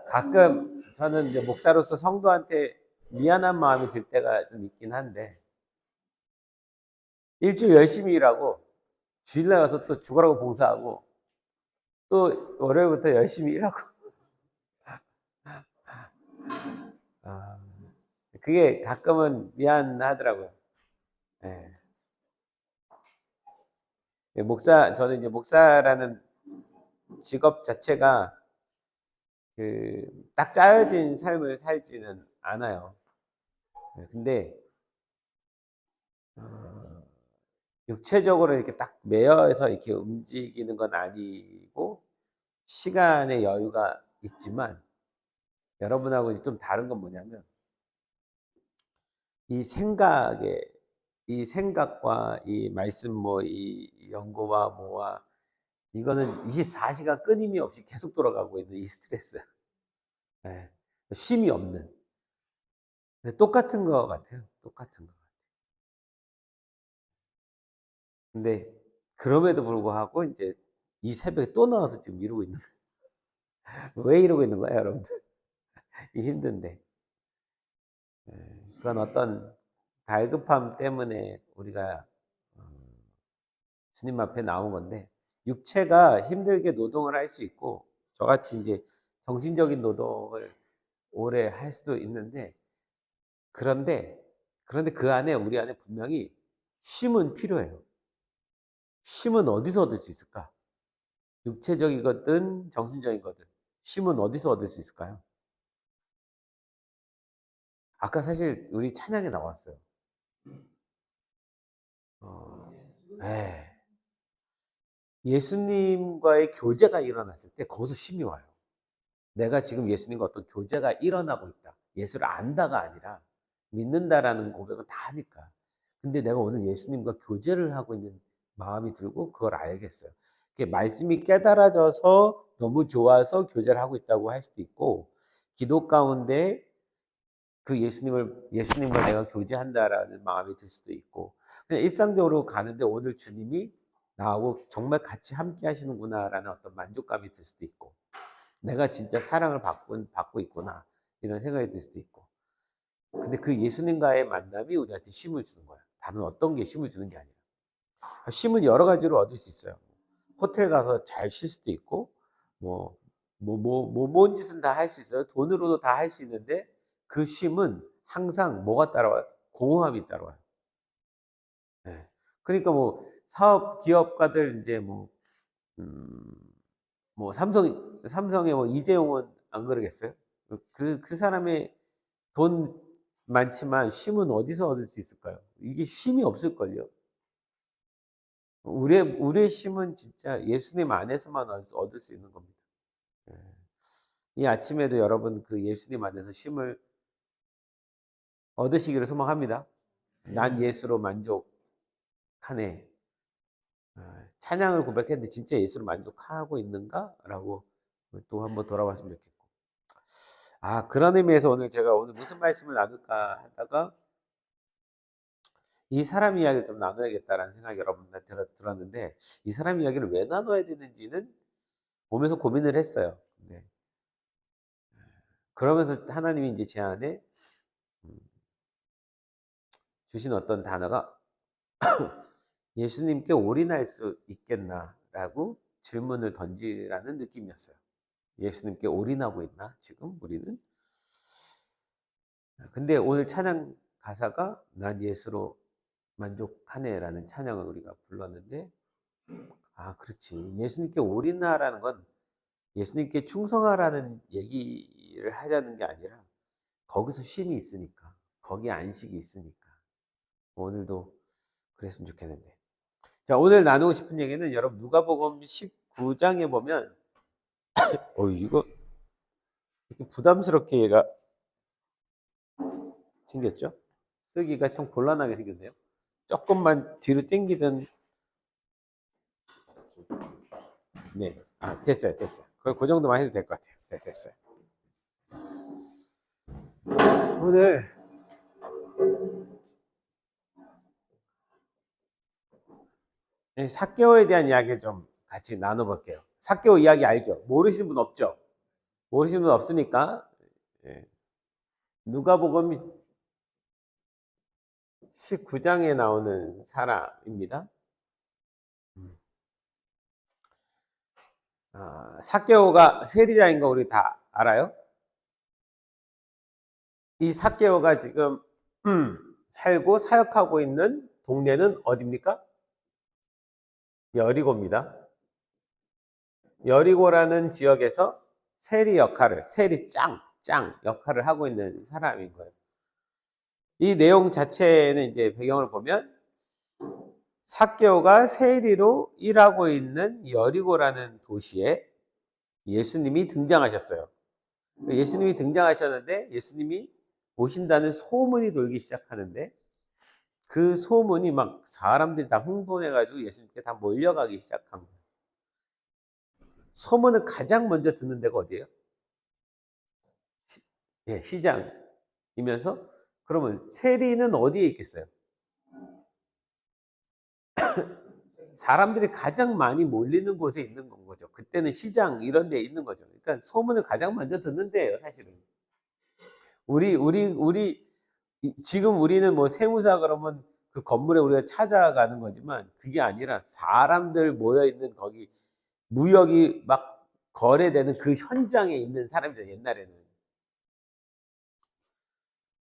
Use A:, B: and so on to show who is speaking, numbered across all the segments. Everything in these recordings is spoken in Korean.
A: 가끔 저는 이제 목사로서 성도한테 미안한 마음이 들 때가 좀 있긴 한데, 일주일 열심히 일하고 주일날 가서 또 죽으라고 봉사하고 또 월요일부터 열심히 일하고, 아, 그게 가끔은 미안하더라고요. 예. 저는 이제 목사라는 직업 자체가 딱 짜여진 삶을 살지는 않아요. 근데 어, 육체적으로 이렇게 딱 매여서 이렇게 움직이는 건 아니고 시간의 여유가 있지만, 여러분하고 좀 다른 건 뭐냐면 이 생각에 이 생각과 이 말씀 이 연구와 뭐와 이거는 24시간 끊임이 없이 계속 돌아가고 있는 이 스트레스. 예. 쉼이 없는. 똑같은 거 같아요. 똑같은 거. 근데 그럼에도 불구하고 이제 이 새벽에 또 나와서 지금 이러고 있는 거예요. 왜 이러고 있는 거야, 여러분들? 이 힘든데. 그런 어떤 갈급함 때문에 우리가 주님 앞에 나온 건데, 육체가 힘들게 노동을 할 수 있고 저같이 이제 정신적인 노동을 오래 할 수도 있는데, 그런데 그 안에 우리 안에 분명히 쉼은 필요해요. 쉼은 어디서 얻을 수 있을까? 육체적이거든 정신적이거든 쉼은 어디서 얻을 수 있을까요? 아까 사실 우리 찬양에 나왔어요. 어, 예. 예수님과의 교제가 일어났을 때 거기서 쉼이 와요. 내가 지금 예수님과 어떤 교제가 일어나고 있다. 예수를 안다가 아니라 믿는다라는 고백은 다 하니까. 근데 내가 오늘 예수님과 교제를 하고 있는 마음이 들고 그걸 알겠어요. 말씀이 깨달아져서 너무 좋아서 교제를 하고 있다고 할 수도 있고, 기도 가운데 예수님과 내가 교제한다라는 마음이 들 수도 있고, 그냥 일상적으로 가는데 오늘 주님이 나하고 정말 같이 함께 하시는구나라는 어떤 만족감이 들 수도 있고, 내가 진짜 사랑을 받고 있구나 이런 생각이 들 수도 있고. 근데 그 예수님과의 만남이 우리한테 쉼을 주는 거야. 다른 어떤 게 쉼을 주는 게 아니라. 쉼은 여러 가지로 얻을 수 있어요. 호텔 가서 잘 쉴 수도 있고, 뭔 짓은 다 할 수 있어요. 돈으로도 다 할 수 있는데, 그 쉼은 항상 뭐가 따라와요? 공허함이 따라와요. 네. 그러니까 사업 기업가들 이제 음, 삼성의 이재용은 안 그러겠어요? 그 사람의 돈 많지만 쉼은 어디서 얻을 수 있을까요? 이게 쉼이 없을걸요. 우리의 쉼은 진짜 예수님 안에서만 얻을 수 있는 겁니다. 예. 이 아침에도 여러분 그 예수님 안에서 쉼을 얻으시기를 소망합니다. 난 예수로 만족하네. 찬양을 고백했는데 진짜 예수로 만족하고 있는가? 라고 또 한번 돌아봤으면 좋겠고. 그런 의미에서 오늘 무슨 말씀을 나눌까 하다가 이 사람 이야기를 좀 나눠야겠다라는 생각이 여러분한테 들었는데, 이 사람 이야기를 왜 나눠야 되는지는 보면서 고민을 했어요. 네. 그러면서 하나님이 이제 제 안에 주신 어떤 단어가 예수님께 올인할 수 있겠나라고 질문을 던지라는 느낌이었어요. 예수님께 올인하고 있나 지금 우리는? 근데 오늘 찬양 가사가 난 예수로 만족하네라는 찬양을 우리가 불렀는데, 그렇지. 예수님께 올인하라는 건 예수님께 충성하라는 얘기를 하자는 게 아니라 거기서 쉼이 있으니까, 거기에 안식이 있으니까 오늘도 그랬으면 좋겠는데. 자, 오늘 나누고 싶은 얘기는 여러분 누가복음 19장에 보면 이거 이렇게 부담스럽게 얘가 생겼죠? 쓰기가 참 곤란하게 생겼네요. 조금만 뒤로 당기든. 네, 됐어요. 그 정도만 해도 될 것 같아요. 네, 됐어요. 오늘 삭개오에 대한 이야기를 좀 같이 나눠볼게요. 삭개오 이야기 알죠? 모르시는 분 없죠? 모르시는 분 없으니까 예. 누가복음 19장에 나오는 사람입니다. 삭개오가 세리자인 거 우리 다 알아요? 이 삭개오가 지금 살고 사역하고 있는 동네는 어디입니까? 여리고입니다. 여리고라는 지역에서 세리 역할을, 세리 짱 역할을 하고 있는 사람인 거예요. 이 내용 자체는 이제 배경을 보면 삭개오가 세리로 일하고 있는 여리고라는 도시에 예수님이 등장하셨어요. 예수님이 등장하셨는데 예수님이 오신다는 소문이 돌기 시작하는데 그 소문이 막 사람들이 다 흥분해가지고 예수님께 다 몰려가기 시작한 거예요. 소문을 가장 먼저 듣는 데가 어디예요? 예, 시장이면서 그러면 세리는 어디에 있겠어요? 사람들이 가장 많이 몰리는 곳에 있는 건 거죠. 그때는 시장 이런 데에 있는 거죠. 그러니까 소문을 가장 먼저 듣는 데예요, 사실은. 지금 우리는 뭐 세무사 그러면 그 건물에 우리가 찾아가는 거지만 그게 아니라 사람들 모여 있는 거기 무역이 막 거래되는 그 현장에 있는 사람들 옛날에는.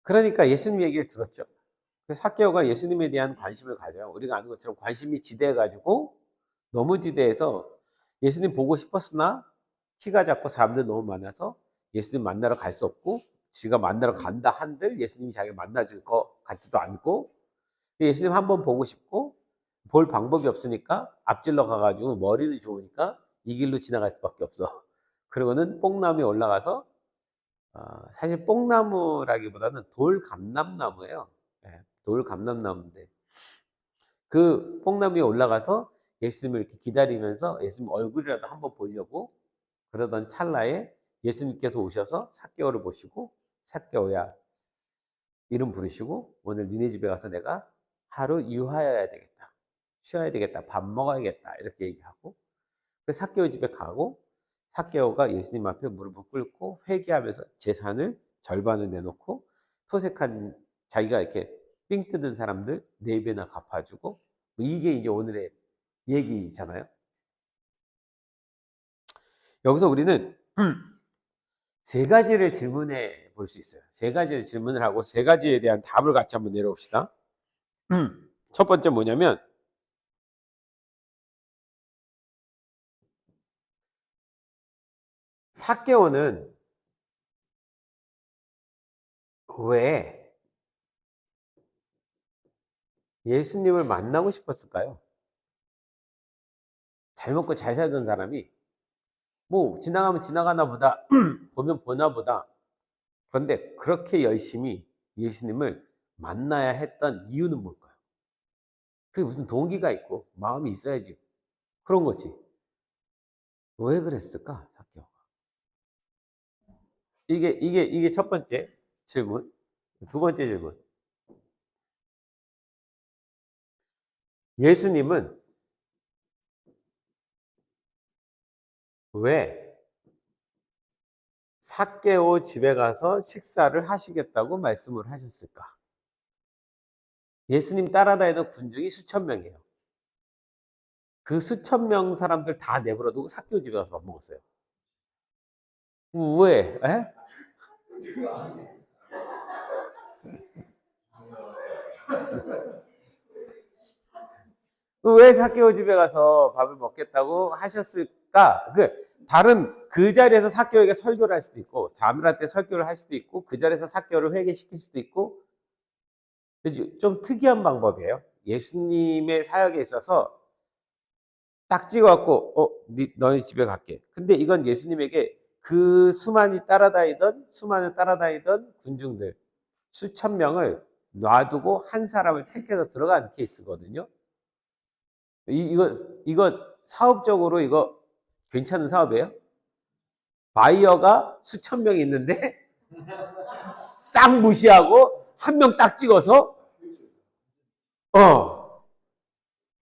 A: 그러니까 예수님 얘기를 들었죠. 삭개오가 예수님에 대한 관심을 가져요. 우리가 아는 것처럼 관심이 지대해가지고 너무 지대해서 예수님 보고 싶었으나 키가 작고 사람들 너무 많아서 예수님 만나러 갈 수 없고 지가 만나러 간다 한들 예수님이 자기를 만나줄 것 같지도 않고 예수님 한번 보고 싶고 볼 방법이 없으니까 앞질러 가가지고 머리는 좋으니까 이 길로 지나갈 수밖에 없어. 그러고는 뽕나무에 올라가서 사실 뽕나무라기보다는 돌감람나무예요. 네, 돌감람나무인데 그 뽕나무에 올라가서 예수님을 이렇게 기다리면서 예수님 얼굴이라도 한번 보려고 그러던 찰나에 예수님께서 오셔서 삭개오를 보시고 삭개오야 이름 부르시고 오늘 니네 집에 가서 내가 하루 유하여야 되겠다. 쉬어야 되겠다. 밥 먹어야겠다. 이렇게 얘기하고 삭개오 집에 가고 삭개오가 예수님 앞에 무릎을 꿇고 회개하면서 재산을 절반을 내놓고 토색한 자기가 이렇게 삥 뜯은 사람들 4배나 갚아주고 이게 이제 오늘의 얘기잖아요. 여기서 우리는 세 가지를 질문해 볼 수 있어요. 세 가지를 질문을 하고 세 가지에 대한 답을 같이 한번 내려봅시다. 첫 번째 뭐냐면 삭개오는 왜 예수님을 만나고 싶었을까요? 잘 먹고 잘 살던 사람이 뭐 지나가면 지나가나 보다 보면 보나 보다 그런데 그렇게 열심히 예수님을 만나야 했던 이유는 뭘까요? 그게 무슨 동기가 있고 마음이 있어야지 그런 거지. 왜 그랬을까? 삭개오가. 이게 첫 번째 질문. 두 번째 질문. 예수님은 왜 삭개오 집에 가서 식사를 하시겠다고 말씀을 하셨을까? 예수님 따라다니는 군중이 수천 명이에요. 그 수천 명 사람들 다 내버려두고 삭개오 집에 가서 밥 먹었어요. 왜? 에? 왜 삭개오 집에 가서 밥을 먹겠다고 하셨을까? 다른 그 자리에서 삭개오에게 설교를 할 수도 있고 사람들한테 설교를 할 수도 있고 그 자리에서 삭개오를 회개시킬 수도 있고 좀 특이한 방법이에요. 예수님의 사역에 있어서 딱 찍어갖고 너희 집에 갈게. 근데 이건 예수님에게 그 수많은 따라다니던 군중들 수천 명을 놔두고 한 사람을 택해서 들어간 케이스거든요. 이거 사업적으로 이거 괜찮은 사업이에요? 바이어가 수천 명이 있는데 싹 무시하고 한 명 딱 찍어서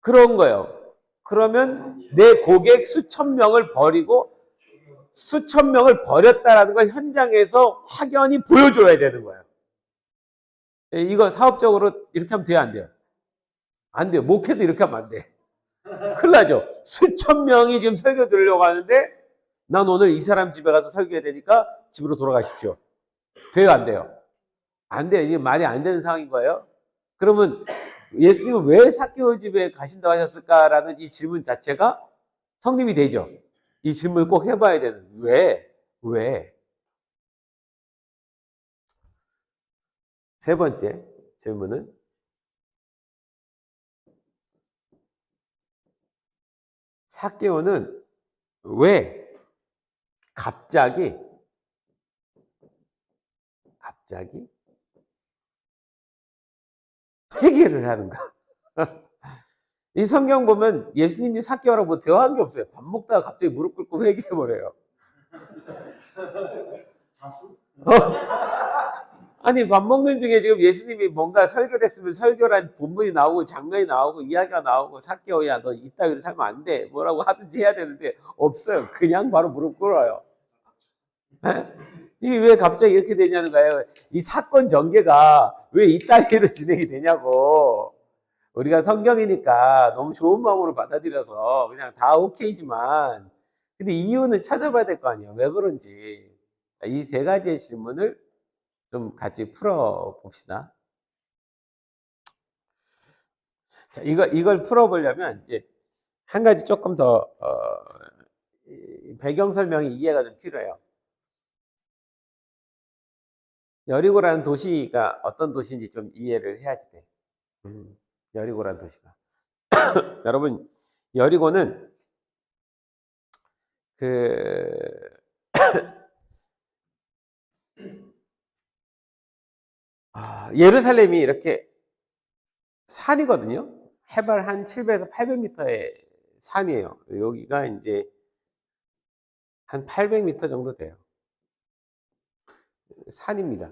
A: 그런 거예요. 그러면 내 고객 수천 명을 버리고 수천 명을 버렸다라는 걸 현장에서 확연히 보여줘야 되는 거예요. 이거 사업적으로 이렇게 하면 돼요, 안 돼요? 안 돼요. 목회도 이렇게 하면 안 돼. 큰일 나죠. 수천 명이 지금 설교 들으려고 하는데 난 오늘 이 사람 집에 가서 설교해야 되니까 집으로 돌아가십시오. 돼요, 안 돼요? 안 돼요. 지금 말이 안 되는 상황인 거예요. 그러면 예수님은 왜 삭개오 집에 가신다고 하셨을까라는 이 질문 자체가 성립이 되죠. 이 질문을 꼭 해봐야 되는. 왜? 왜? 세 번째 질문은 삭개오는 왜 갑자기 회개를 하는가? 이 성경 보면 예수님이 삭개오라고 뭐 대화한 게 없어요. 밥 먹다가 갑자기 무릎 꿇고 회개해버려요.
B: 자수?
A: 아니 밥 먹는 중에 지금 예수님이 뭔가 설교를 했으면 설교란 본문이 나오고 장면이 나오고 이야기가 나오고 삭개오야 너 이따위로 살면 안 돼 뭐라고 하든지 해야 되는데 없어요. 그냥 바로 무릎 꿇어요. 이게 왜 갑자기 이렇게 되냐는 거예요. 이 사건 전개가 왜 이따위로 진행이 되냐고. 우리가 성경이니까 너무 좋은 마음으로 받아들여서 그냥 다 오케이지만 근데 이유는 찾아봐야 될 거 아니에요. 왜 그런지. 이 세 가지의 질문을 좀 같이 풀어봅시다. 자, 이걸 풀어보려면 이제 한 가지 조금 더 배경 설명이 이해가 좀 필요해요. 여리고라는 도시가 어떤 도시인지 좀 이해를 해야지 돼. 여리고라는 도시가. 여러분, 여리고는 예루살렘이 이렇게 산이거든요. 해발 한 700에서 800m의 산이에요. 여기가 이제 한 800m 정도 돼요. 산입니다.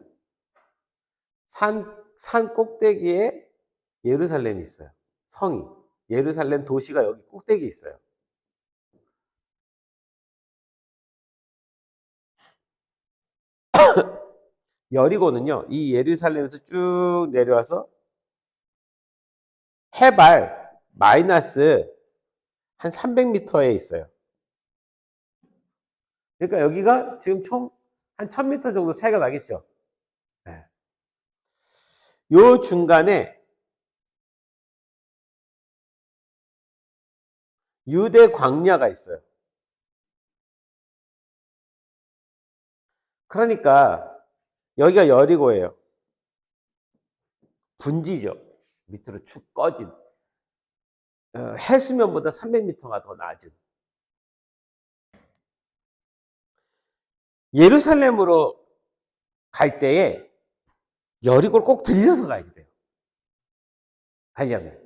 A: 산 꼭대기에 예루살렘이 있어요. 성이. 예루살렘 도시가 여기 꼭대기에 있어요. 여리고는요, 이 예루살렘에서 쭉 내려와서 해발 마이너스 한 300m에 있어요. 그러니까 여기가 지금 총 한 1000m 정도 차이가 나겠죠. 네. 요 중간에 유대 광야가 있어요. 그러니까 여기가 여리고예요. 분지죠. 밑으로 축 꺼진. 해수면보다 300m가 더 낮은. 예루살렘으로 갈 때에 여리고를 꼭 들려서 가야지 돼요. 가려면.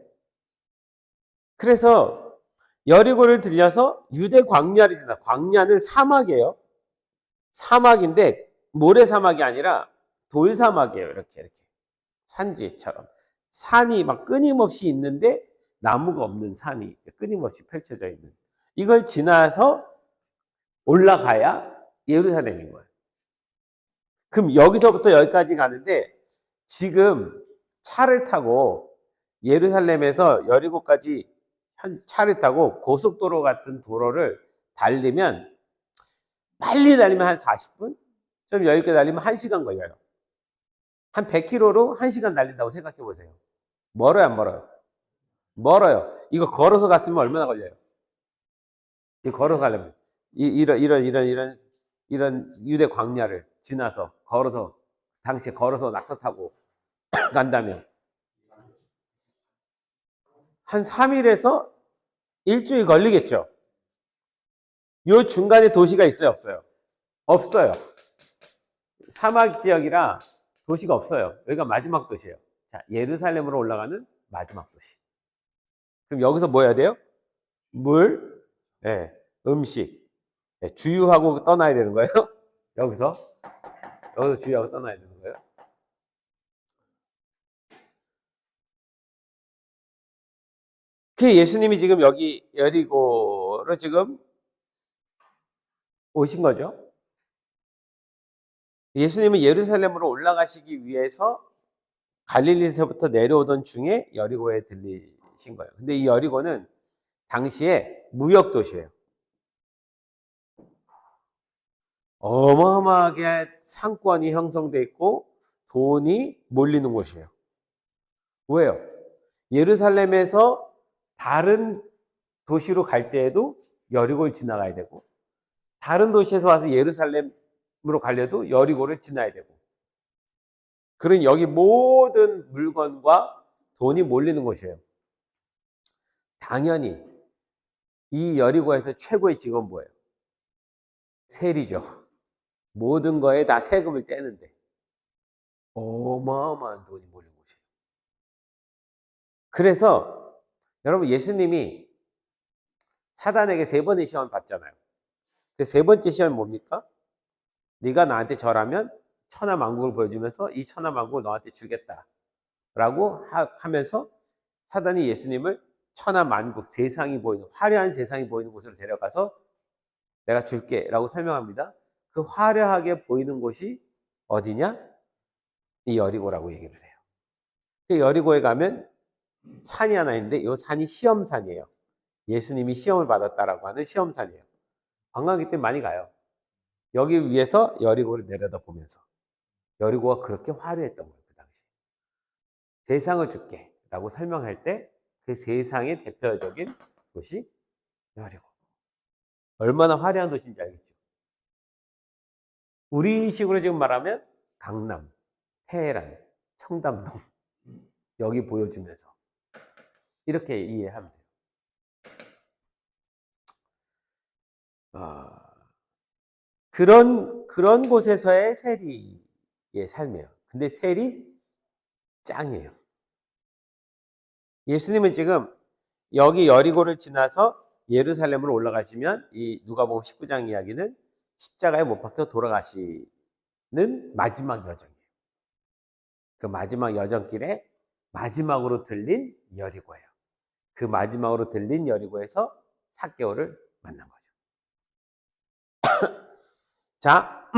A: 그래서 여리고를 들려서 유대 광야를 지나. 광야는 사막이에요. 사막인데 모래사막이 아니라 돌사막이에요. 이렇게 산지처럼. 산이 막 끊임없이 있는데 나무가 없는 산이 끊임없이 펼쳐져 있는. 이걸 지나서 올라가야 예루살렘인 거예요. 그럼 여기서부터 여기까지 가는데 지금 차를 타고 예루살렘에서 여리고까지 차를 타고 고속도로 같은 도로를 달리면 빨리 달리면 한 40분? 좀 여유 있게 달리면 1시간 걸려요. 한 100km로 1시간 달린다고 생각해 보세요. 멀어요, 안 멀어요? 멀어요. 이거 걸어서 갔으면 얼마나 걸려요? 이거 걸어서 가려면 이런 유대 광야를 지나서 걸어서 당시에 걸어서 낙타 타고 간다면 한 3일에서 일주일 걸리겠죠. 요 중간에 도시가 있어요, 없어요? 없어요. 사막 지역이라 도시가 없어요. 여기가 마지막 도시예요. 자, 예루살렘으로 올라가는 마지막 도시. 그럼 여기서 뭐 해야 돼요? 물, 네, 음식. 네, 주유하고 떠나야 되는 거예요. 여기서 주유하고 떠나야 되는 거예요. 그 예수님이 지금 여기 여리고로 지금 오신 거죠. 예수님은 예루살렘으로 올라가시기 위해서 갈릴리에서부터 내려오던 중에 여리고에 들리신 거예요. 근데 이 여리고는 당시에 무역 도시예요. 어마어마하게 상권이 형성돼 있고 돈이 몰리는 곳이에요. 왜요? 예루살렘에서 다른 도시로 갈 때에도 여리고를 지나가야 되고, 다른 도시에서 와서 예루살렘으로 가려도 여리고를 지나야 되고, 그런 여기 모든 물건과 돈이 몰리는 곳이에요. 당연히 이 여리고에서 최고의 직업은 뭐예요? 세리죠. 모든 거에 다 세금을 떼는데 어마어마한 돈이 몰린 곳이에요. 그래서 여러분, 예수님이 사단에게 3번의 시험을 받잖아요. 그 3번째 시험이 뭡니까? 네가 나한테 절하면 천하만국을 보여주면서 이 천하만국을 너한테 주겠다 라고 하면서 사단이 예수님을 천하만국, 세상이 보이는, 화려한 세상이 보이는 곳으로 데려가서 내가 줄게 라고 설명합니다. 그 화려하게 보이는 곳이 어디냐? 이 여리고라고 얘기를 해요. 그 여리고에 가면 산이 하나 있는데 이 산이 시험산이에요. 예수님이 시험을 받았다라고 하는 시험산이에요. 관광객 때 많이 가요. 여기 위에서 여리고를 내려다보면서. 여리고가 그렇게 화려했던 거예요, 그 당시. 세상을 줄게 라고 설명할 때 그 세상의 대표적인 곳이 여리고. 얼마나 화려한 도시인지 알겠죠? 우리식으로 지금 말하면 강남, 테헤란, 청담동 여기 보여주면서 이렇게 이해하면 돼요. 그런 곳에서의 세리의 삶이에요. 근데 세리 짱이에요. 예수님은 지금 여기 여리고를 지나서 예루살렘으로 올라가시면 이 누가복음 19장 이야기는 십자가에 못 박혀 돌아가시는 마지막 여정이에요. 그 마지막 여정길에 마지막으로 들린 여리고예요. 그 마지막으로 들린 여리고에서 삭개오를 만난 거죠. 자,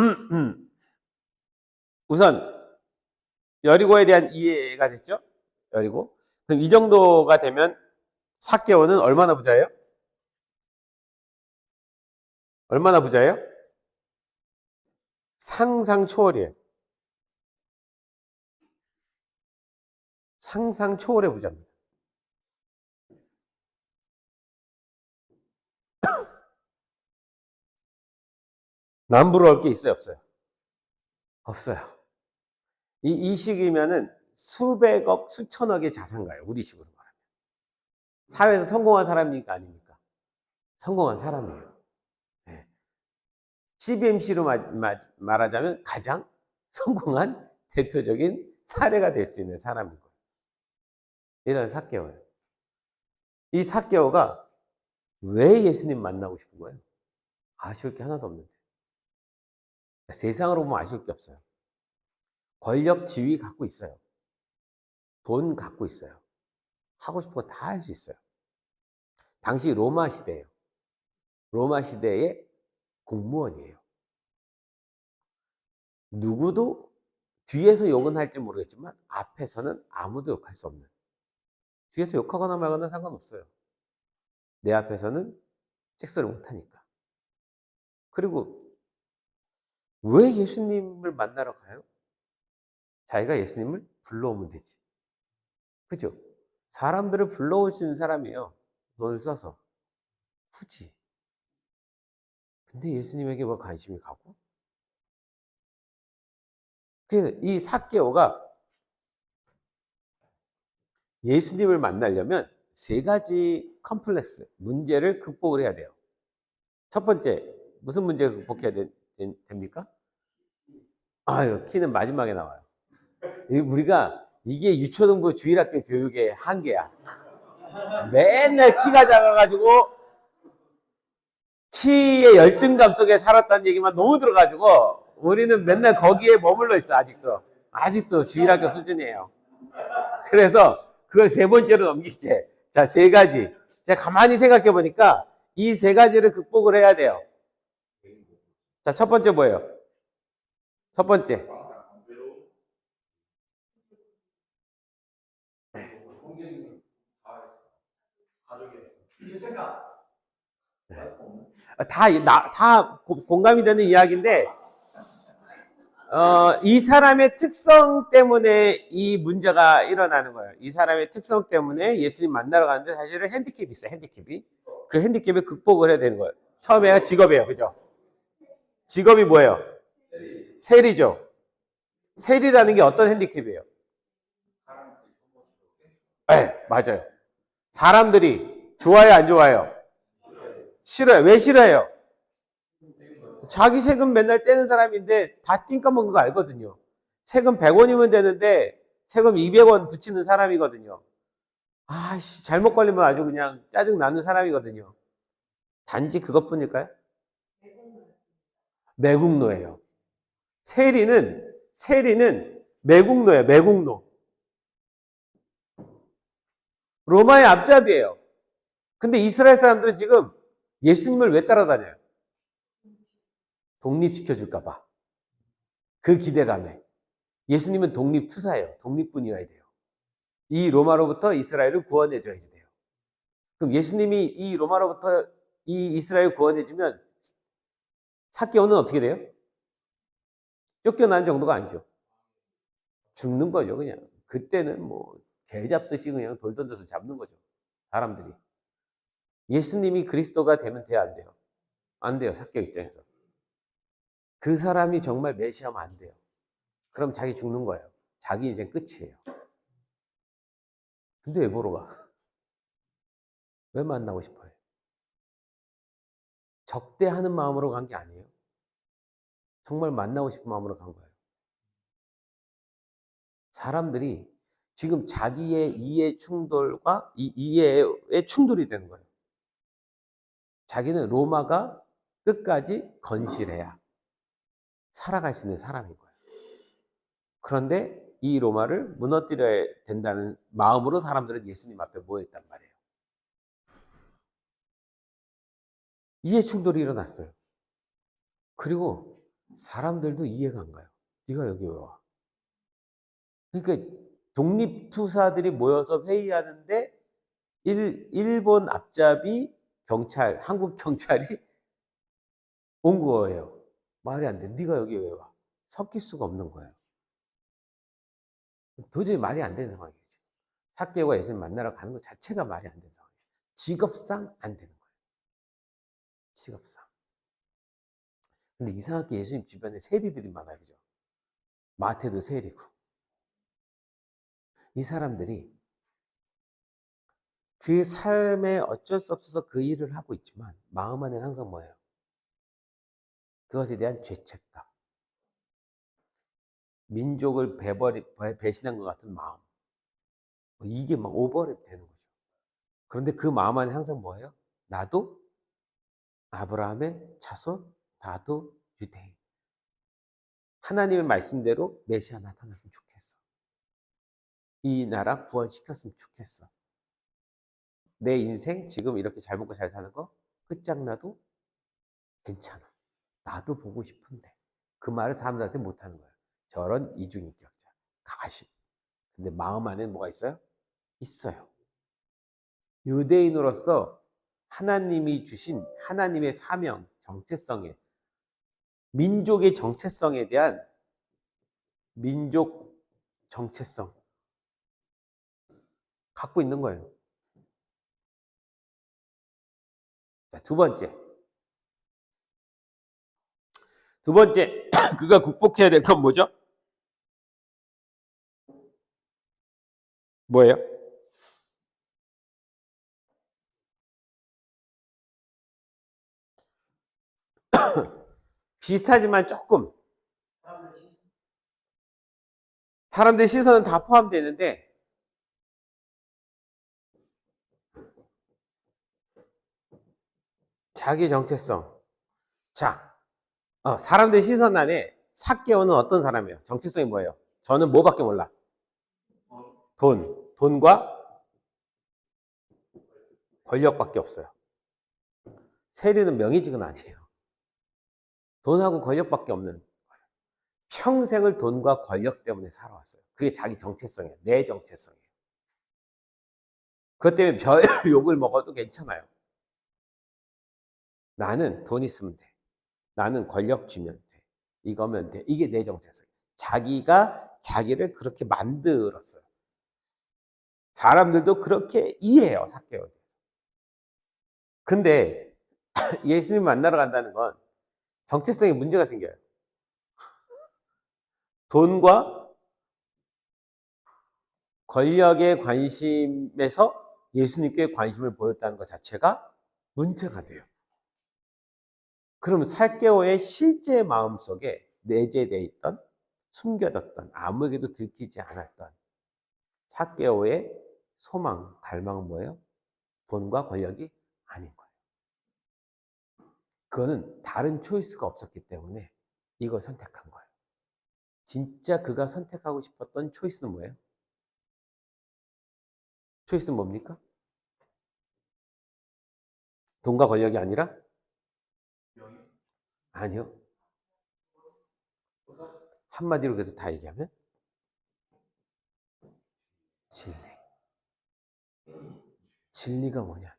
A: 우선 여리고에 대한 이해가 됐죠? 여리고. 그럼 이 정도가 되면 삭개오는 얼마나 부자예요? 얼마나 부자예요? 상상 초월이에요. 상상 초월의 부자입니다. 남부러울 게 있어요, 없어요? 없어요. 이 시기면은 수백억, 수천억의 자산가예요, 우리 식으로 말하면. 사회에서 성공한 사람입니까, 아닙니까? 성공한 사람이에요. 네. CBMC로 말하자면 가장 성공한 대표적인 사례가 될 수 있는 사람인 거예요. 이런 삭개오예요. 이 삭개오가 왜 예수님 만나고 싶은 거예요? 아쉬울 게 하나도 없는데. 세상으로 보면 아쉬울 게 없어요. 권력, 지위 갖고 있어요. 돈 갖고 있어요. 하고 싶은 거 다 할 수 있어요. 당시 로마 시대예요. 로마 시대의 공무원이에요. 누구도 뒤에서 욕은 할지 모르겠지만 앞에서는 아무도 욕할 수 없는. 뒤에서 욕하거나 말거나 상관없어요. 내 앞에서는 찍소리 못하니까. 그리고 왜 예수님을 만나러 가요? 자기가 예수님을 불러오면 되지. 그죠? 사람들을 불러올 수 있는 사람이에요. 돈을 써서. 굳이. 근데 예수님에게 뭐 관심이 가고? 이 삭개오가 예수님을 만나려면 3가지 컴플렉스, 문제를 극복을 해야 돼요. 첫 번째, 무슨 문제를 극복해야 됩니까? 아유, 키는 마지막에 나와요. 우리가 이게 유초등부 주일학교 교육의 한계야. 맨날 키가 작아가지고 키의 열등감 속에 살았다는 얘기만 너무 들어가지고 우리는 맨날 거기에 머물러 있어. 아직도 주일학교 수준이에요. 그래서 그걸 3번째로 넘길게. 자, 세 가지. 제가 가만히 생각해 보니까 이 세 가지를 극복을 해야 돼요. 자, 첫 번째 뭐예요? 첫 번째. 다 공감이 되는 이야기인데, 이 사람의 특성 때문에 이 문제가 일어나는 거예요. 이 사람의 특성 때문에 예수님 만나러 가는데 사실은 핸디캡이 있어요, 핸디캡이. 그 핸디캡을 극복을 해야 되는 거예요. 처음에가 직업이에요, 그죠? 직업이 뭐예요? 세리죠. 세리라는 게 어떤 핸디캡이에요? 네, 맞아요. 사람들이 좋아요, 안 좋아요? 싫어요. 왜 싫어해요? 자기 세금 맨날 떼는 사람인데 다 띵까먹는 거 알거든요. 세금 100원이면 되는데 세금 200원 붙이는 사람이거든요. 아씨, 잘못 걸리면 아주 그냥 짜증 나는 사람이거든요. 단지 그것뿐일까요? 매국노예요. 세리는 매국노예요. 매국노. 로마의 앞잡이에요. 근데 이스라엘 사람들은 지금 예수님을 왜 따라다녀요? 독립시켜줄까봐. 그 기대감에. 예수님은 독립투사예요. 독립군이어야 돼요. 이 로마로부터 이스라엘을 구원해줘야지 돼요. 그럼 예수님이 이 로마로부터 이 이스라엘 구원해주면 삭개오는 어떻게 돼요? 쫓겨난 정도가 아니죠. 죽는 거죠, 그냥. 그때는 뭐 개 잡듯이 그냥 돌 던져서 잡는 거죠. 사람들이. 예수님이 그리스도가 되면 돼야 안 돼요? 안 돼요, 삭개 입장에서. 그 사람이 정말 메시아면 안 돼요. 그럼 자기 죽는 거예요. 자기 인생 끝이에요. 근데 왜 보러 가? 왜 만나고 싶어요? 적대하는 마음으로 간 게 아니에요. 정말 만나고 싶은 마음으로 간 거예요. 사람들이 지금 자기의 이해 충돌과 이해의 충돌이 되는 거예요. 자기는 로마가 끝까지 건실해야 살아갈 수 있는 사람인 거예요. 그런데 이 로마를 무너뜨려야 된다는 마음으로 사람들은 예수님 앞에 모였단 말이에요. 이해 충돌이 일어났어요. 그리고 사람들도 이해가 안 가요. 네가 여기 왜 와? 그러니까 독립투사들이 모여서 회의하는데 일본 앞잡이 경찰, 한국 경찰이 온 거예요. 말이 안 돼. 네가 여기 왜 와? 섞일 수가 없는 거예요. 도저히 말이 안 되는 상황이에요. 삭개오가 예수님 만나러 가는 것 자체가 말이 안 되는 상황이에요. 직업상 안 되는 거예요. 직업상. 근데 이상하게 예수님 주변에 세리들이 많아요. 그죠? 마태도 세리고. 이 사람들이 그 삶에 어쩔 수 없어서 그 일을 하고 있지만 마음 안에는 항상 뭐예요? 그것에 대한 죄책감. 민족을 배신한 것 같은 마음. 이게 막 오버랩 되는 거죠. 그런데 그 마음 안에 항상 뭐예요? 나도 아브라함의 자손, 나도 유대인. 하나님의 말씀대로 메시아 나타났으면 좋겠어. 이 나라 구원시켰으면 좋겠어. 내 인생 지금 이렇게 잘 먹고 잘 사는 거 끝장나도 괜찮아. 나도 보고 싶은데. 그 말을 사람들한테 못하는 거야. 저런 이중인격자. 가심. 근데 마음 안에 뭐가 있어요? 있어요. 유대인으로서 하나님이 주신 하나님의 사명, 정체성에, 민족의 정체성에 대한 민족 정체성 갖고 있는 거예요. 자, 두 번째, 그가 극복해야 될 건 뭐죠? 뭐예요? 비슷하지만 조금 사람들의 시선은 다 포함되는데 자기 정체성. 자, 사람들의 시선 안에 삭개오는 어떤 사람이에요? 정체성이 뭐예요? 저는 뭐밖에 몰라? 돈과 권력밖에 없어요. 세리는 명예직은 아니에요. 돈하고 권력밖에 없는 거예요. 평생을 돈과 권력 때문에 살아왔어요. 그게 자기 정체성이에요. 내 정체성이에요. 그것 때문에 별 욕을 먹어도 괜찮아요. 나는 돈 있으면 돼. 나는 권력 주면 돼. 이거면 돼. 이게 내 정체성이에요. 자기가 자기를 그렇게 만들었어요. 사람들도 그렇게 이해해요, 삭개오에. 근데 예수님 만나러 간다는 건 정체성에 문제가 생겨요. 돈과 권력의 관심에서 예수님께 관심을 보였다는 것 자체가 문제가 돼요. 그러면 삭개오의 실제 마음속에 내재되어 있던, 숨겨졌던, 아무에게도 들키지 않았던 삭개오의 소망, 갈망은 뭐예요? 돈과 권력이 아닌 거예요. 그거는 다른 초이스가 없었기 때문에 이걸 선택한 거예요. 진짜 그가 선택하고 싶었던 초이스는 뭐예요? 초이스는 뭡니까? 돈과 권력이 아니라? 아니요. 한마디로 그래서 다 얘기하면 진리. 진리가 뭐냐?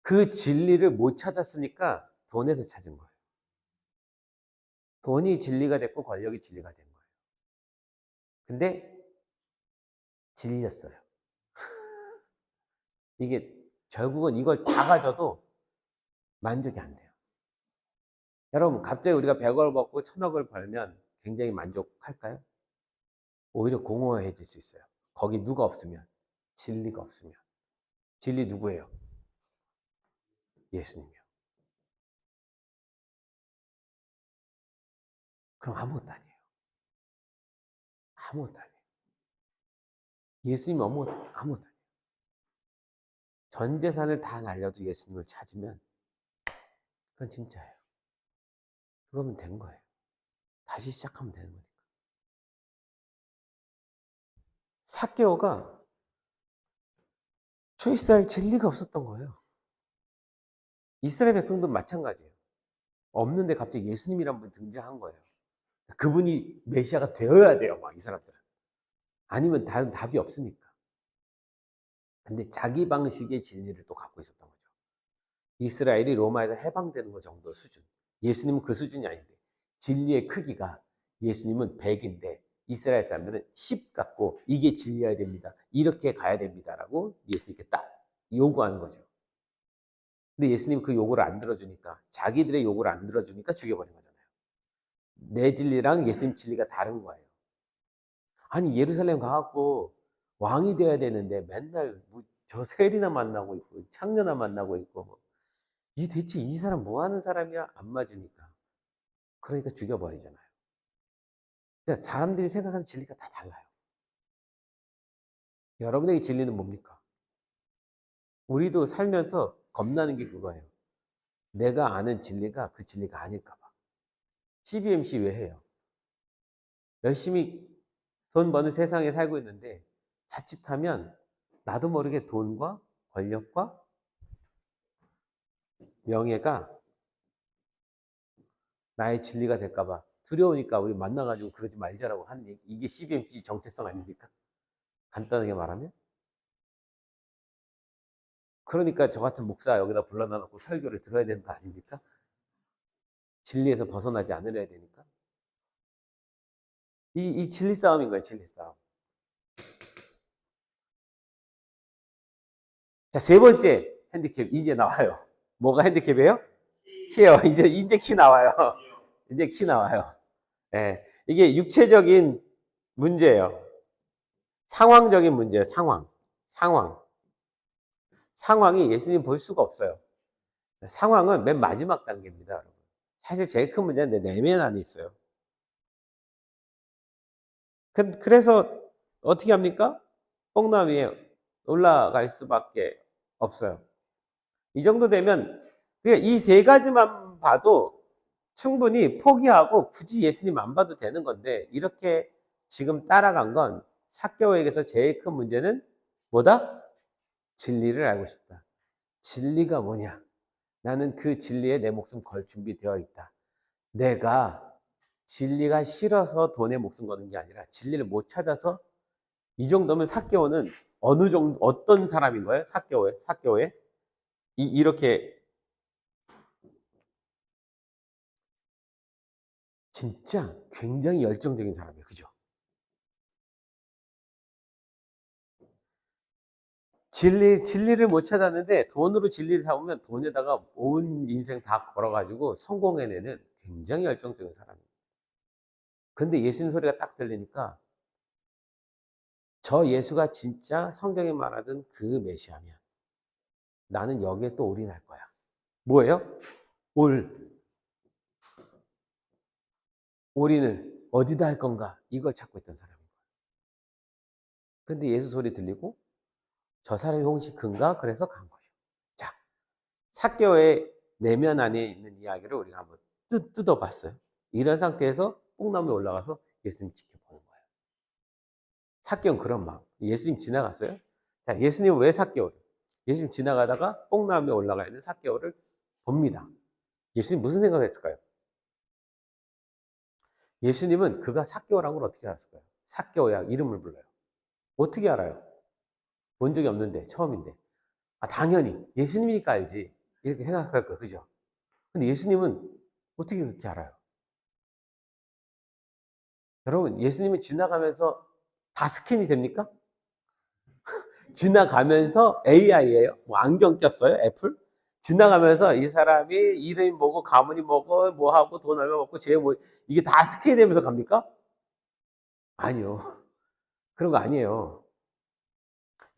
A: 그 진리를 못 찾았으니까 돈에서 찾은 거예요. 돈이 진리가 됐고 권력이 진리가 된 거예요. 근데 질렸어요. 이게 결국은 이걸 다 가져도 만족이 안 돼요. 여러분, 갑자기 우리가 100억을 받고 1000억을 벌면 굉장히 만족할까요? 오히려 공허해질 수 있어요. 거기 누가 없으면, 진리가 없으면. 진리 누구예요? 예수님이요. 그럼 아무것도 아니에요. 아무것도 아니에요. 예수님 아무것도 아니에요. 전 재산을 다 날려도 예수님을 찾으면 그건 진짜예요. 그거면 된 거예요. 다시 시작하면 되는 거니까. 삭개오가 초이스할 진리가 없었던 거예요. 이스라엘 백성도 마찬가지예요. 없는데 갑자기 예수님이란 분이 등장한 거예요. 그분이 메시아가 되어야 돼요, 막 이 사람들은. 아니면 다른 답이 없으니까. 근데 자기 방식의 진리를 또 갖고 있었던 거죠. 이스라엘이 로마에서 해방되는 것 정도 수준. 예수님은 그 수준이 아닌데, 진리의 크기가 예수님은 100인데 이스라엘 사람들은 10 갖고 이게 진리여야 됩니다. 이렇게 가야 됩니다라고 예수님께 딱 요구하는 거죠. 근데 예수님 그 요구를 안 들어주니까, 자기들의 요구를 안 들어주니까 죽여버린 거잖아요. 내 진리랑 예수님 진리가 다른 거예요. 아니, 예루살렘 가갖고 왕이 돼야 되는데 맨날 저 세리나 만나고 있고 창녀나 만나고 있고, 이 대체 이 사람 뭐 하는 사람이야? 안 맞으니까. 그러니까 죽여버리잖아요. 그러니까 사람들이 생각하는 진리가 다 달라요. 여러분에게 진리는 뭡니까? 우리도 살면서 겁나는 게 그거예요. 내가 아는 진리가 그 진리가 아닐까 봐. CBMC 왜 해요? 열심히 돈 버는 세상에 살고 있는데 자칫하면 나도 모르게 돈과 권력과 명예가 나의 진리가 될까 봐 두려우니까 우리 만나가지고 그러지 말자라고 하는 얘기. 이게 CBMC 정체성 아닙니까? 간단하게 말하면. 그러니까 저 같은 목사 여기다 불러놔 놓고 설교를 들어야 되는 거 아닙니까? 진리에서 벗어나지 않으려야 되니까. 이 진리 싸움인 거예요, 진리 싸움. 자, 세 번째 핸디캡 이제 나와요. 뭐가 핸디캡이에요? 키요. 이제 키 나와요. 이제 키 나와요. 예. 이게 육체적인 문제예요. 상황적인 문제예요, 상황. 상황이 예수님 볼 수가 없어요. 상황은 맨 마지막 단계입니다, 여러분. 사실 제일 큰 문제는 내 내면 안에 있어요. 그래서 어떻게 합니까? 뽕나무 위에 올라갈 수밖에 없어요. 이 정도 되면 이 세 가지만 봐도 충분히 포기하고 굳이 예수님 안 봐도 되는 건데, 이렇게 지금 따라간 건 삭개오에게서 제일 큰 문제는 뭐다? 진리를 알고 싶다. 진리가 뭐냐? 나는 그 진리에 내 목숨 걸 준비되어 있다. 내가 진리가 싫어서 돈에 목숨 거는 게 아니라 진리를 못 찾아서 이 정도면 삭개오는 어느 정도 어떤 사람인 거예요? 삭개오에 이렇게 진짜 굉장히 열정적인 사람이에요. 그죠? 진리를 못 찾았는데 돈으로 진리를 사오면 돈에다가 온 인생 다 걸어가지고 성공해내는 굉장히 열정적인 사람이에요. 근데 예수님 소리가 딱 들리니까 저 예수가 진짜 성경에 말하던 그 메시아면 나는 여기에 또 올인할 거야. 뭐예요? 올. 올인을 어디다 할 건가? 이걸 찾고 있던 사람인 거예요. 근데 예수 소리 들리고 저 사람이 혹시 큰가? 그래서 간 거죠. 자, 삭개오의 내면 안에 있는 이야기를 우리가 한번 뜯어봤어요. 이런 상태에서 뽕나무에 올라가서 예수님 지켜보는 거예요. 삭개오는 그런 마음. 예수님 지나갔어요. 자, 예수님은 왜 삭개오를? 예수님 지나가다가 뽕나무에 올라가 있는 삭개오를 봅니다. 예수님 무슨 생각을 했을까요? 예수님은 그가 삭개오라는 걸 어떻게 알았을까요? 삭개오야 이름을 불러요. 어떻게 알아요? 본 적이 없는데 처음인데. 아, 당연히 예수님이니까 알지. 이렇게 생각할 거예요. 그죠? 근데 예수님은 어떻게 그렇게 알아요? 여러분, 예수님이 지나가면서 다 스캔이 됩니까? 지나가면서 AI예요. 뭐 안경 꼈어요? 애플? 지나가면서 이 사람이 이름이 뭐고 가문이 뭐고 뭐 하고 돈 얼마 먹고 쟤 뭐 이게 다 스캔이 되면서 갑니까? 아니요. 그런 거 아니에요.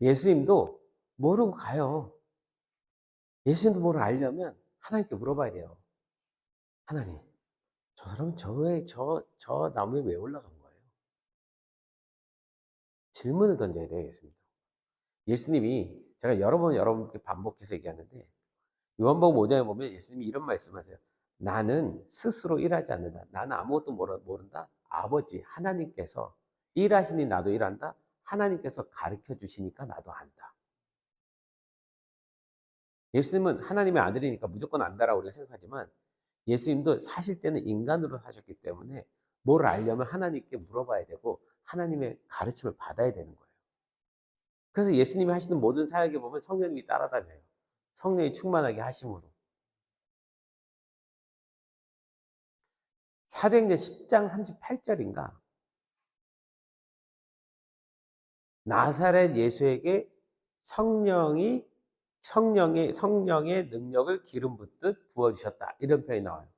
A: 예수님도 모르고 가요. 예수님도 뭘 알려면 하나님께 물어봐야 돼요. 하나님, 저 사람은 저 나무에 왜 올라간 거예요? 질문을 던져야 돼요, 예수님도. 예수님이 제가 여러 번 여러분께 반복해서 얘기하는데 요한복음 5장에 보면 예수님이 이런 말씀하세요. 나는 스스로 일하지 않는다. 나는 아무것도 모른다. 아버지 하나님께서 일하시니 나도 일한다. 하나님께서 가르쳐 주시니까 나도 안다. 예수님은 하나님의 아들이니까 무조건 안다라고 우리가 생각하지만 예수님도 사실 때는 인간으로 사셨기 때문에 뭘 알려면 하나님께 물어봐야 되고 하나님의 가르침을 받아야 되는 거예요. 그래서 예수님이 하시는 모든 사역에 보면 성령님이 따라다녀요. 성령이 충만하게 하심으로. 사도행전 10장 38절인가? 나사렛 예수에게 성령의 능력을 기름 붓듯 부어 주셨다. 이런 표현이 나와요.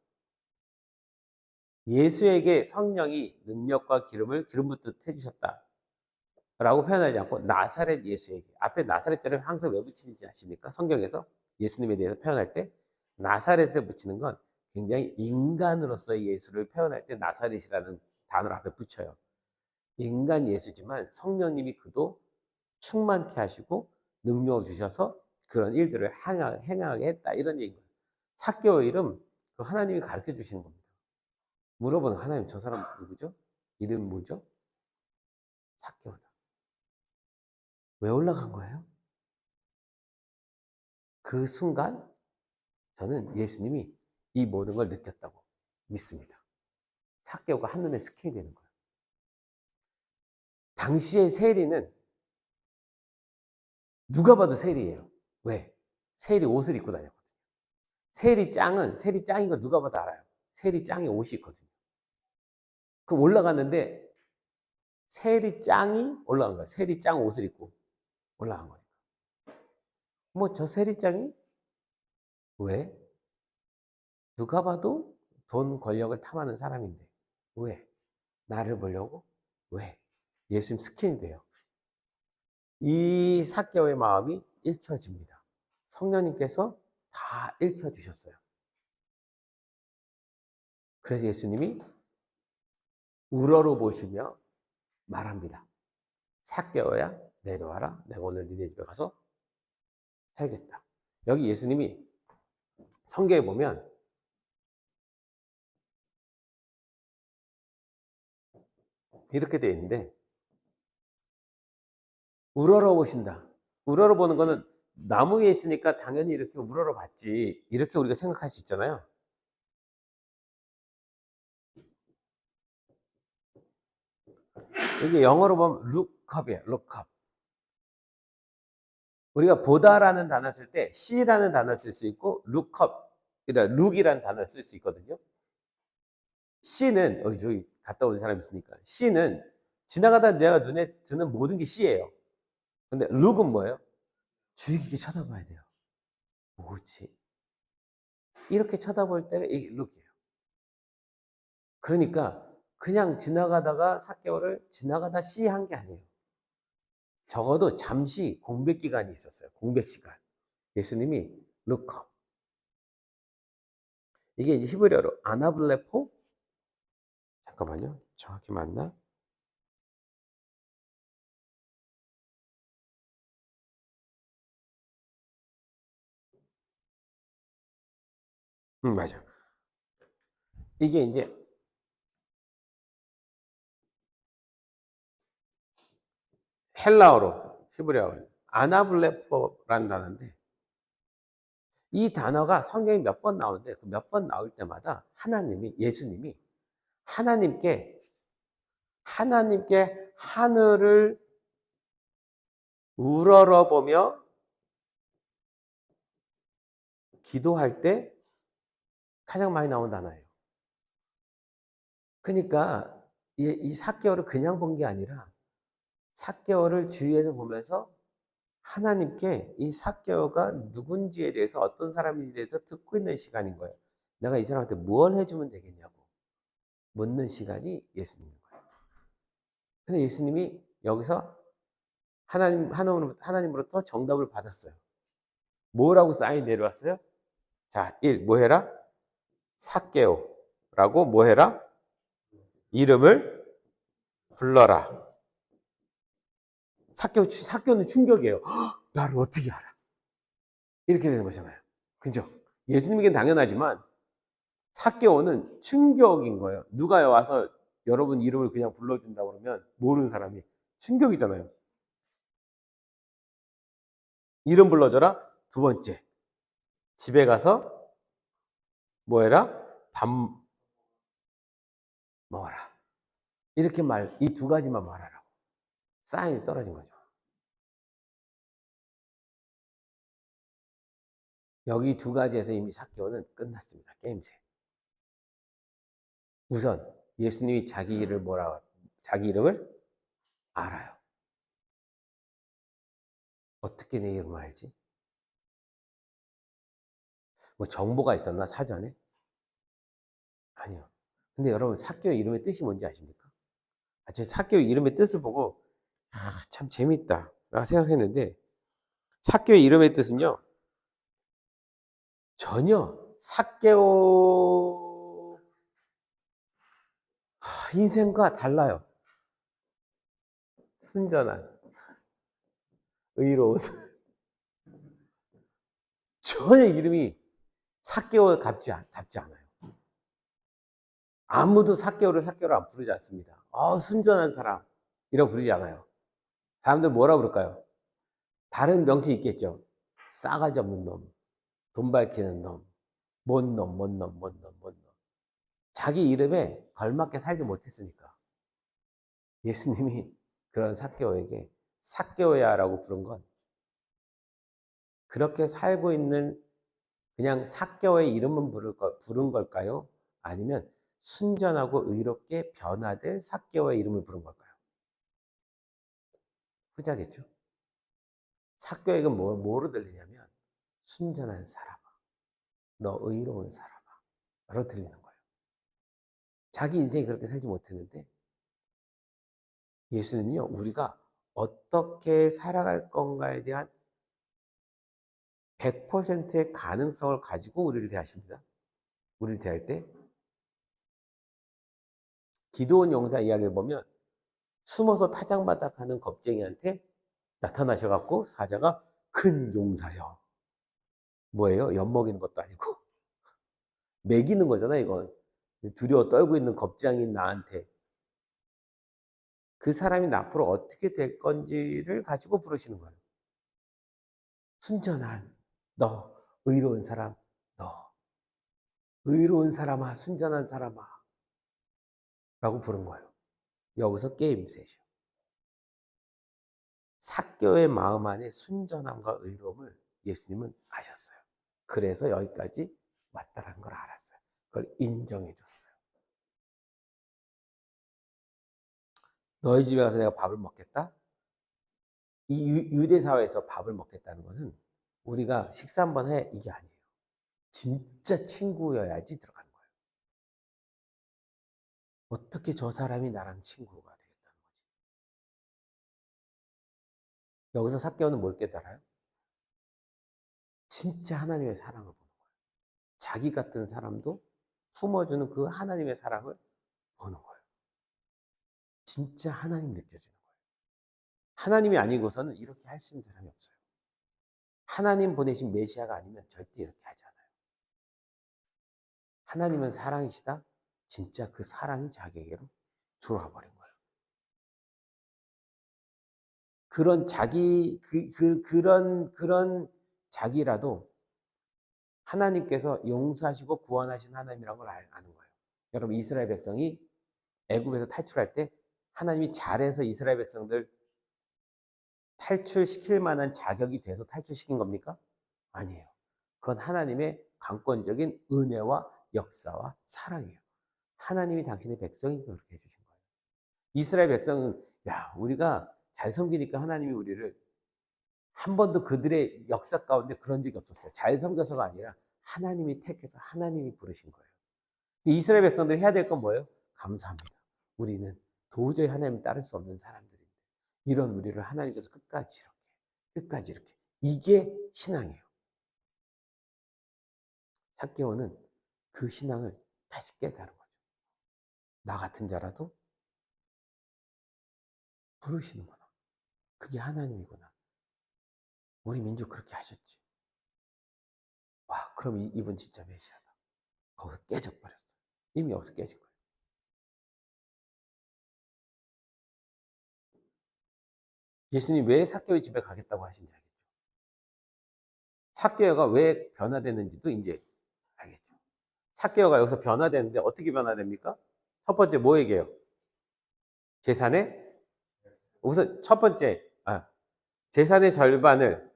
A: 예수에게 성령이 능력과 기름 붓듯 해 주셨다. 라고 표현하지 않고 나사렛 예수에게. 앞에 나사렛자를 항상 왜 붙이는지 아십니까? 성경에서 예수님에 대해서 표현할 때 나사렛을 붙이는 건 굉장히 인간으로서의 예수를 표현할 때 나사렛이라는 단어를 앞에 붙여요. 인간 예수지만 성령님이 그도 충만케 하시고 능력을 주셔서 그런 일들을 행하게 했다. 이런 얘기인 거예요. 삭개오 이름 그 하나님이 가르쳐 주시는 겁니다. 물어보는 하나님 저 사람 누구죠? 이름 뭐죠? 삭개오다. 왜 올라간 거예요? 그 순간 저는 예수님이 이 모든 걸 느꼈다고 믿습니다. 삭개오가 한눈에 스캔이 되는 거예요. 당시의 세리는 누가 봐도 세리예요. 왜? 세리 옷을 입고 다녔거든요. 세리 짱인 거 누가 봐도 알아요. 세리 짱이 옷이 있거든요. 그럼 올라갔는데 세리 짱이 올라간 거야. 세리 짱 옷을 입고 올라간 거니까. 뭐 저 세리 짱이 왜? 누가 봐도 돈 권력을 탐하는 사람인데 왜? 나를 보려고? 왜? 예수님 스캔이 돼요. 이 삭개오의 마음이 읽혀집니다. 성령님께서 다 읽혀주셨어요. 그래서 예수님이 우러러 보시며 말합니다. 삭개오야 내려와라. 내가 오늘 니네 집에 가서 살겠다. 여기 예수님이 성경에 보면 이렇게 되어 있는데 우러러 보신다. 우러러 보는 거는 나무 위에 있으니까 당연히 이렇게 우러러 봤지. 이렇게 우리가 생각할 수 있잖아요. 이게 영어로 보면 look up이에요. look up. 우리가 보다라는 단어 쓸 때 see라는 단어 쓸 수 있고 look up, 그러니까 look이라는 단어 쓸 수 있거든요. see는 저기 갔다 온 사람 있으니까 see는 지나가다 내가 눈에 드는 모든 게 see예요. 근데 look은 뭐예요? 주의 깊게 쳐다봐야 돼요. 뭐지? 이렇게 쳐다볼 때가 이게 look이에요. 그러니까 그냥 지나가다가 삭개오를 지나가다 see한 게 아니에요. 적어도 잠시 공백 기간이 있었어요. 공백 시간. 예수님이 look up. 이게 이제 히브리어로 아나블레포? 잠깐만요. 정확히 맞나? 맞아. 이게 이제 헬라어로 히브리어로 아나블레포라는 단어인데 이 단어가 성경에 몇 번 나오는데 그 몇 번 나올 때마다 예수님이 하나님께 하늘을 우러러보며 기도할 때 가장 많이 나온 단어예요. 그러니까 이 삭개오를 그냥 본 게 아니라 삭개오를 주위에서 보면서 하나님께 이 삭개오가 누군지에 대해서 어떤 사람인지에 대해서 듣고 있는 시간인 거예요. 내가 이 사람한테 뭘 해주면 되겠냐고 묻는 시간이 예수님인 거예요. 근데 예수님이 여기서 하나님으로부터 정답을 받았어요. 뭐라고 사인 내려왔어요? 자, 1. 뭐 해라? 삭개오라고 뭐 해라? 이름을 불러라. 삭개오는 충격이에요. 헉, 나를 어떻게 알아? 이렇게 되는 거잖아요. 그죠? 예수님에겐 당연하지만 삭개오는 충격인 거예요. 누가 와서 여러분 이름을 그냥 불러준다 그러면 모르는 사람이 충격이잖아요. 이름 불러줘라. 두 번째, 집에 가서 뭐 해라? 밥 먹어라. 이렇게 이 두 가지만 말하라고. 사인이 떨어진 거죠. 여기 두 가지에서 이미 삭개오는 끝났습니다. 게임세. 우선 예수님이 자기 이름을 알아요. 어떻게 내 이름을 알지? 뭐 정보가 있었나 사전에? 아니요. 근데 여러분 삭개오 이름의 뜻이 뭔지 아십니까? 제가 삭개오 이름의 뜻을 보고 참 재밌다 라고 생각했는데 삭개오 이름의 뜻은요. 전혀 삭개오 인생과 달라요. 순전한, 의로운. 전혀 이름이 답지 않아요. 아무도 삭개오를 안 부르지 않습니다. 순전한 사람이라고 부르지 않아요. 사람들 뭐라 부를까요? 다른 명칭 있겠죠. 싸가지 없는 놈, 돈 밝히는 놈, 뭔 놈. 자기 이름에 걸맞게 살지 못했으니까. 예수님이 그런 삭개오에게 삭개오야라고 부른 건 그렇게 살고 있는 그냥 삭개오의 이름은 부른 걸까요? 아니면 순전하고 의롭게 변화될 삭개오의 이름을 부른 걸까요? 후자겠죠. 삭개오에게 뭐로 들리냐면 순전한 사람아, 너 의로운 사람아로 들리는 거예요. 자기 인생이 그렇게 살지 못했는데 예수님은요, 우리가 어떻게 살아갈 건가에 대한 100%의 가능성을 가지고 우리를 대하십니다. 우리를 대할 때 기드온 용사 이야기를 보면 숨어서 타작마tak하는 겁쟁이한테 나타나셔갖고 사자가 큰 용사여. 뭐예요? 엿먹이는 것도 아니고 먹이는 거잖아 이건. 두려워 떨고 있는 겁쟁이인 나한테 그 사람이 앞으로 어떻게 될 건지를 가지고 부르시는 거예요. 순전한 너, 의로운 사람 너, 의로운 사람아, 순전한 사람아 라고 부른 거예요. 여기서 게임셋이요. 삭개오의 마음 안에 순전함과 의로움을 예수님은 아셨어요. 그래서 여기까지 왔다라는 걸 알았어요. 그걸 인정해 줬어요. 너희 집에 가서 내가 밥을 먹겠다? 이 유대 사회에서 밥을 먹겠다는 것은 우리가 식사 한번 해 이게 아니에요. 진짜 친구여야지 들어가는 거예요. 어떻게 저 사람이 나랑 친구가 되겠다는 거지. 여기서 삭개오는 뭘 깨달아요? 진짜 하나님의 사랑을 보는 거예요. 자기 같은 사람도 품어주는 그 하나님의 사랑을 보는 거예요. 진짜 하나님 느껴지는 거예요. 하나님이 아니고서는 이렇게 할 수 있는 사람이 없어요. 하나님 보내신 메시아가 아니면 절대 이렇게 하지 않아요. 하나님은 사랑이시다. 진짜 그 사랑이 자기에게로 들어와 버린 거예요. 그런 자기 그런 자기라도 하나님께서 용서하시고 구원하신 하나님이라는 걸 아는 거예요. 여러분 이스라엘 백성이 애굽에서 탈출할 때 하나님이 잘해서 이스라엘 백성들 탈출시킬 만한 자격이 돼서 탈출시킨 겁니까? 아니에요. 그건 하나님의 강권적인 은혜와 역사와 사랑이에요. 하나님이 당신의 백성이 그렇게 해주신 거예요. 이스라엘 백성은 야 우리가 잘 섬기니까 하나님이 우리를 한 번도 그들의 역사 가운데 그런 적이 없었어요. 잘 섬겨서가 아니라 하나님이 택해서 하나님이 부르신 거예요. 이스라엘 백성들이 해야 될 건 뭐예요? 감사합니다. 우리는 도저히 하나님을 따를 수 없는 사람들인데 이런 우리를 하나님께서 끝까지 이렇게 이게 신앙이에요. 삭개오는 그 신앙을 다시 깨달은 거죠. 나 같은 자라도 부르시는구나. 그게 하나님이구나. 우리 민족 그렇게 하셨지. 와, 그럼 이분 진짜 메시아다. 거기서 깨져버렸어요. 이미 여기서 깨진 거예요. 예수님 왜 삭개오의 집에 가겠다고 하신지 알겠죠? 삭개오가 왜 변화됐는지도 이제 알겠죠? 삭개오가 여기서 변화되는데 어떻게 변화됩니까? 첫 번째 뭐 얘기해요? 재산의 우선 첫 번째 재산의 절반을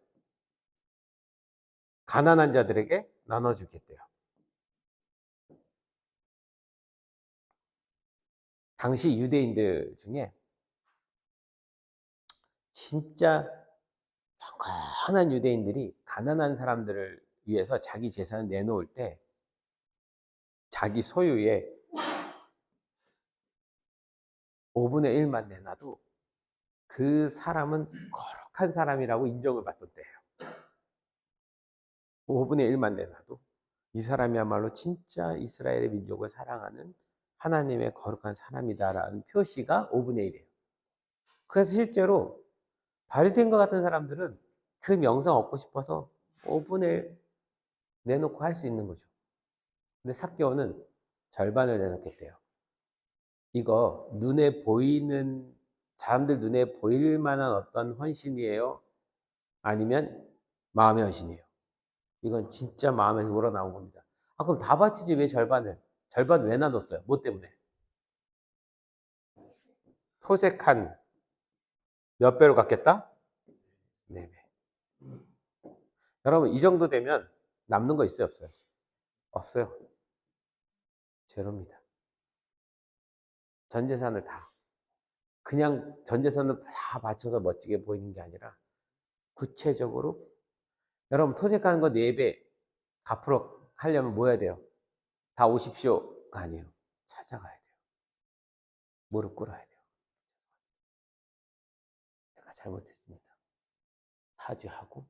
A: 가난한 자들에게 나눠주겠대요. 당시 유대인들 중에 진짜 평안한 유대인들이 가난한 사람들을 위해서 자기 재산을 내놓을 때 자기 소유의 5분의 1만 내놔도 그 사람은 거룩한 사람이라고 인정을 받던 때예요. 5분의 1만 내놔도 이 사람이야말로 진짜 이스라엘의 민족을 사랑하는 하나님의 거룩한 사람이다라는 표시가 5분의 1이에요. 그래서 실제로 바리새인과 같은 사람들은 그 명성 얻고 싶어서 5분의 1 내놓고 할 수 있는 거죠. 근데 삭개오는 절반을 내놓겠대요. 이거 눈에 보이는 사람들 눈에 보일 만한 어떤 헌신이에요? 아니면 마음의 헌신이에요? 이건 진짜 마음에서 우러나온 겁니다. 그럼 다 바치지 왜 절반을? 절반 왜 나눴어요? 뭐 때문에? 토색한 몇 배로 갚겠다? 4배. 여러분 이 정도 되면 남는 거 있어요? 없어요? 없어요. 제로입니다. 전 재산을 다. 그냥 전 재산을 다 바쳐서 멋지게 보이는 게 아니라 구체적으로 여러분 토색하는 거 4배 갚으러 하려면 뭐 해야 돼요? 다 오십시오가 아니에요. 찾아가야 돼요. 무릎 꿇어야 돼요. 내가 잘못했습니다. 사죄하고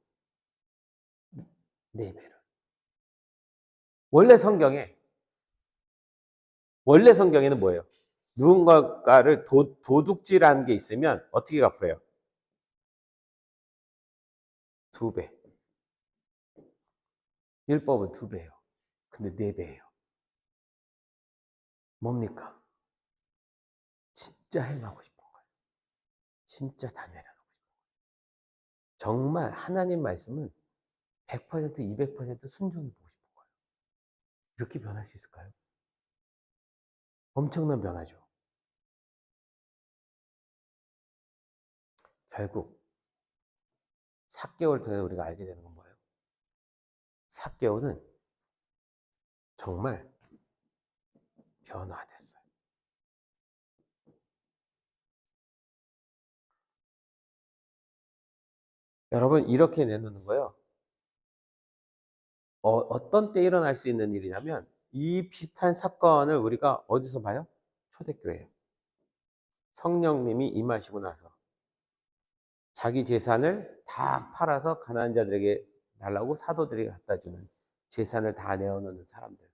A: 4배를. 원래 성경에는 뭐예요? 누군가를 도둑질하는 게 있으면 어떻게 갚으래요? 2배. 율법은 2배예요. 근데 4배예요. 뭡니까? 진짜 행하고 싶은 거예요. 진짜 다 내려놓고 싶은 거예요. 정말 하나님 말씀을 100%, 200% 순종해 보고 싶은 거예요. 이렇게 변할 수 있을까요? 엄청난 변화죠. 결국 삭개오를 통해서 우리가 알게 되는 건 뭐예요? 삭개오는 정말 변화됐어요. 여러분, 이렇게 내놓는 거예요. 어떤 때 일어날 수 있는 일이냐면, 이 비슷한 사건을 우리가 어디서 봐요? 초대교회예요. 성령님이 임하시고 나서 자기 재산을 다 팔아서 가난한 자들에게 달라고 사도들에게 갖다 주는, 재산을 다 내어놓는 사람들.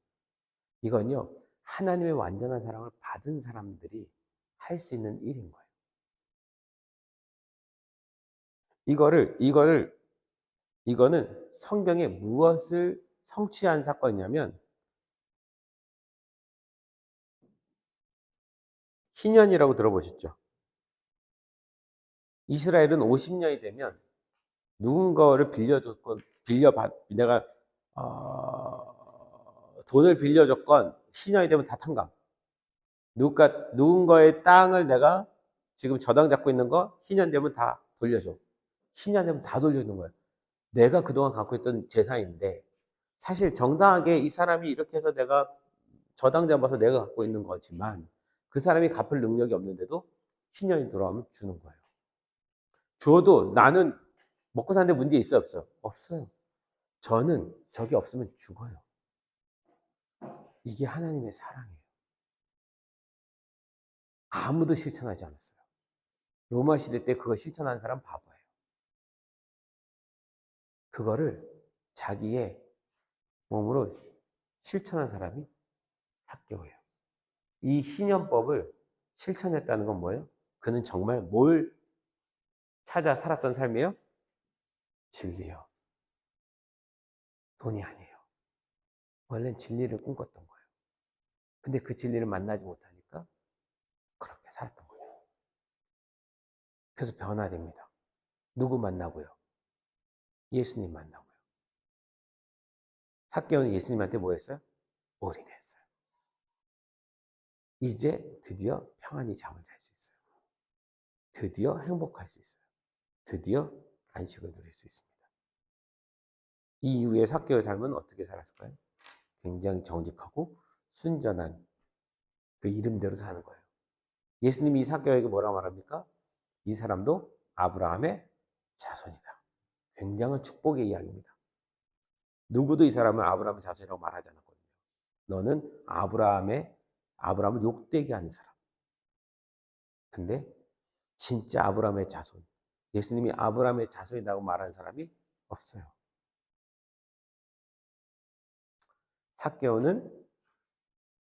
A: 이건요, 하나님의 완전한 사랑을 받은 사람들이 할 수 있는 일인 거예요. 이거는 성경에 무엇을 성취한 사건이냐면, 희년이라고 들어보셨죠? 이스라엘은 50년이 되면 누군가를 내가 돈을 빌려줬건, 희년이 되면 다 탕감. 누군가의 땅을 내가 지금 저당 잡고 있는 거 희년 되면 다 돌려줘. 희년 되면 다 돌려주는 거예요. 내가 그동안 갖고 있던 재산인데, 사실 정당하게 이 사람이 이렇게 해서 내가 저당 잡아서 내가 갖고 있는 거지만, 그 사람이 갚을 능력이 없는데도 희년이 돌아오면 주는 거예요. 줘도 나는 먹고 사는데 문제 있어요, 없어요? 없어요. 저는 저게 없으면 죽어요. 이게 하나님의 사랑이에요. 아무도 실천하지 않았어요. 로마 시대 때 그거 실천하는 사람 바보예요. 그거를 자기의 몸으로 실천한 사람이 삭개오예요. 이 희년법을 실천했다는 건 뭐예요? 그는 정말 뭘 찾아 살았던 삶이에요? 진리요. 돈이 아니에요. 원래는 진리를 꿈꿨던 거예요. 근데 그 진리를 만나지 못하니까 그렇게 살았던 거죠. 그래서 변화됩니다. 누구 만나고요? 예수님 만나고요. 삭개오는 예수님한테 뭐 했어요? 올인했어요. 이제 드디어 평안히 잠을 잘 수 있어요. 드디어 행복할 수 있어요. 드디어 안식을 누릴 수 있습니다. 이 이후에 삭개오의 삶은 어떻게 살았을까요? 굉장히 정직하고 순전한 그 이름대로 사는 거예요. 예수님이 이 삭개오에게 뭐라고 말합니까? 이 사람도 아브라함의 자손이다. 굉장한 축복의 이야기입니다. 누구도 이 사람을 아브라함의 자손이라고 말하지 않았거든요. 너는 아브라함을 욕되게 하는 사람. 근데 진짜 아브라함의 자손, 예수님이 아브라함의 자손이라고 말하는 사람이 없어요. 삭개오는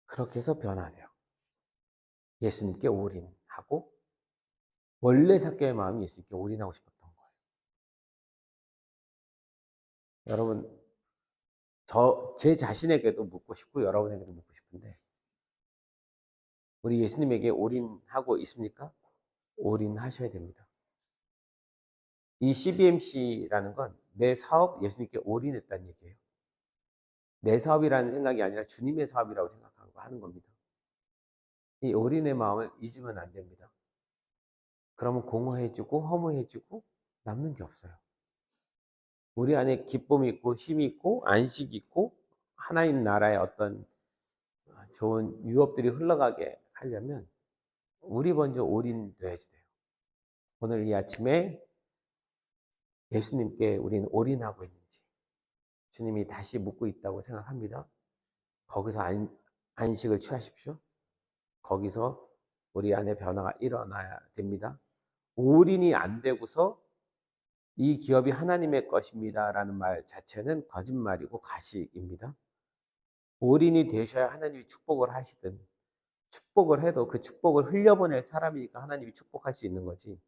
A: 그렇게 해서 변화돼요. 예수님께 올인하고, 원래 삭개오의 마음이 예수님께 올인하고 싶었던 거예요. 여러분, 제 자신에게도 묻고 싶고 여러분에게도 묻고 싶은데, 우리 예수님에게 올인하고 있습니까? 올인하셔야 됩니다. 이 CBMC라는 건 내 사업 예수님께 올인했다는 얘기예요. 내 사업이라는 생각이 아니라 주님의 사업이라고 생각하고 하는 겁니다. 이 올인의 마음을 잊으면 안 됩니다. 그러면 공허해지고 허무해지고 남는 게 없어요. 우리 안에 기쁨이 있고 힘이 있고 안식이 있고 하나님 나라의 어떤 좋은 유업들이 흘러가게 하려면 우리 먼저 올인돼야지 돼요. 오늘 이 아침에 예수님께 우리는 올인하고 있는지 주님이 다시 묻고 있다고 생각합니다. 거기서 안식을 취하십시오. 거기서 우리 안에 변화가 일어나야 됩니다. 올인이 안 되고서 이 기업이 하나님의 것입니다라는 말 자체는 거짓말이고 가식입니다. 올인이 되셔야 하나님이 축복을 하시든, 축복을 해도 그 축복을 흘려보낼 사람이니까 하나님이 축복할 수 있는 거지,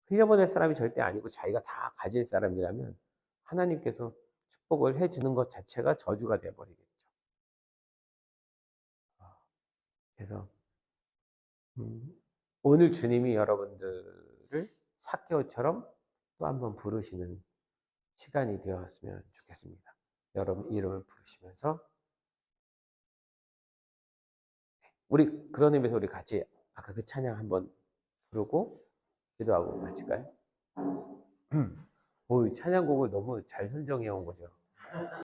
A: 흘려보낼 사람이 절대 아니고 자기가 다 가질 사람이라면 하나님께서 축복을 해주는 것 자체가 저주가 되어버리겠죠. 그래서 오늘 주님이 여러분들을 삭개오처럼 또 한번 부르시는 시간이 되었으면 좋겠습니다. 여러분 이름을 부르시면서 우리 그런 의미에서 우리 같이 아까 그 찬양 한번 부르고 기도하고 마칠까요? 오, 찬양곡을 너무 잘 선정해 온 거죠.